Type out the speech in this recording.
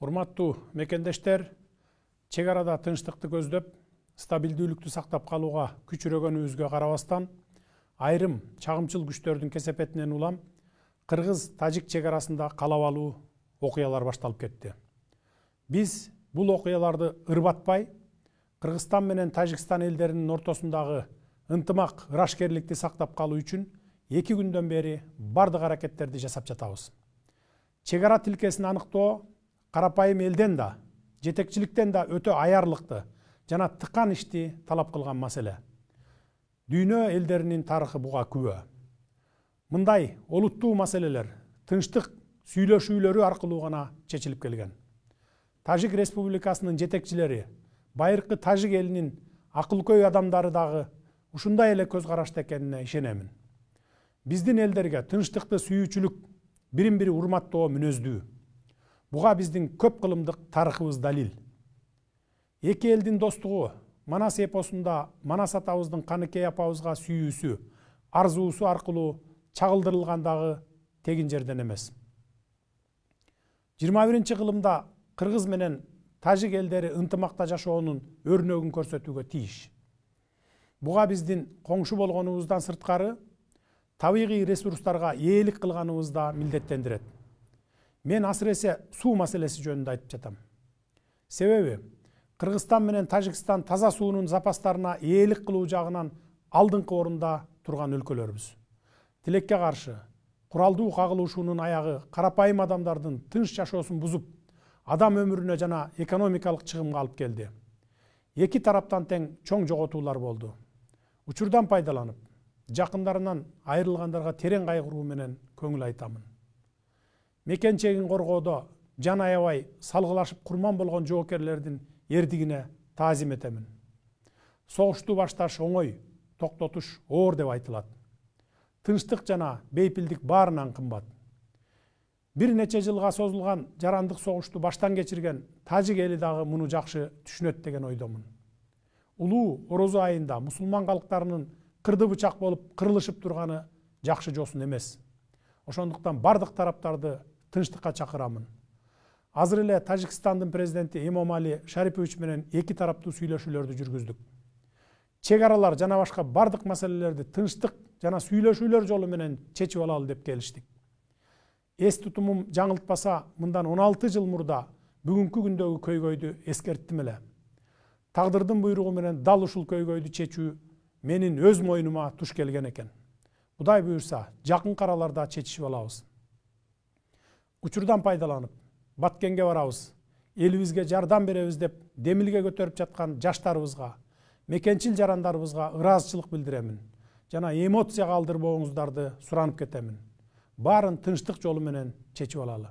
Урматтуу мекендештер, чек арада тынчтыкты көздөп, стабилдүүлүктү сактап калууга күчүрөгөнүбүзгө карабастан, айрым чагымчыл күчтөрдүн кесепетинен улам кыргыз-тажик чек арасында калабалуу окуялар башталып кетти. Биз бул окуяларды ырбатпай, Кыргызстан менен Тажикстан элдеринин ортосундагы ынтымак, ырашкерликти сактап калуу үчүн 2 күндөн бери бардык аракеттерди жасап жатабыз. Чек ара тилкесин аныктоо карапайым элден да, жетекчиликтен да өтө аярлыкты жана тыкан ишти талап кылган маселе. Дүйнө элдеринин тарыхы буга күбө. Мындай олуттуу маселелер тынчтык сүйлөшүүлөрү аркылуу гана чечилип келген. Тажик Республикасынын жетекчилери, байыркы тажик элинин акылкөй адамдары дагы ушундай эле көз карашта экенине ишенемин. Биздин элдерге тынчтыкты сүйүүчүлүк, бирин-бири урматтоо мүнөздүү. Буга биздин көп кылымдык тарыхыбыз далил. Эки элдин достугу Манас эпосунда Манас атабыздын Каныкей апабызга сүйүүсү, арзуусу аркылуу чагылдырылгандагы тегин жерден эмес. 21-кылымда Кыргыз менен Тажик элдери ынтымакта жашоонун өрнөгүн көрсөтүүгө тийиш. Буга биздин коңшу болгонубуздан сырткары табигый ресурстарга ээлик кылганыбыз да милдеттендирет. Мен асыресе суу маселеси жөнүндө айтып жатам. Себеби Кыргызстан менен Тажикстан таза суунун запастарына ээлик кылуу жагынан алдыңкы орунда турган өлкөлөрбүз. Тилекке каршы куралдуу кагылышуунун аягы карапайым адамдардын тынч жашоосун бузуп, адам өмүрүнө жана экономикалык чыгымга алып келди. Эки тараптан тең чоң жоготуулар болду. Учурдан пайдаланып, жакындарынан айрылгандарга терең кайгыруу менен көңүл айтамын. Мекенчегин коргоодо жан аябай салгылашып курман болгон жоокерлердин эрдигине таазим этемин. Согушту башташ оңой, токтотуш оор деп айтылат. Тынчтык жана бейпилдик баарынан кымбат. Бир нече жылга созулган жарандык согушту баштан кечирген Тажик эли дагы муну жакшы түшүнөт деген ойдомун. Улуу Орозо айында мусулман калктарынын кырды бычак болуп кырылышып турганы жакшы жосун эмес. Ошондуктан бардык тараптарды тынчтыкка чакырамын. Азыр эле Тажикстандын президенти Эмомали Шарипович менен эки тараптуу сүйлөшүүлөрдү жүргүздүк. Чек аралар жана башка бардык маселелерди тынчтык жана сүйлөшүүлөр жолу менен чечип алалы деп келиштик. Эс тутумум жаңылтпаса, мындан 16 жыл мурда бүгүнкү күндөгү көйгөйдү эскерттим эле. Тагдырдын буйругу менен дал ушул көйгөйдү чечүү менин өз мойнума туш келген экен. Кудай буйрса, жакын араларда чечишип алабыз. Учурдан пайдаланып, Баткенге барабыз, элибизге жардам беребиз деп демилге көтөрүп жаткан жаштарыбызга, мекенчил жарандарыбызга ыраазычылык билдиремин. Жана эмоцияга алдырбооңуздарды суранып кетемин. Баарын тынчтык жолу менен чечип алалы.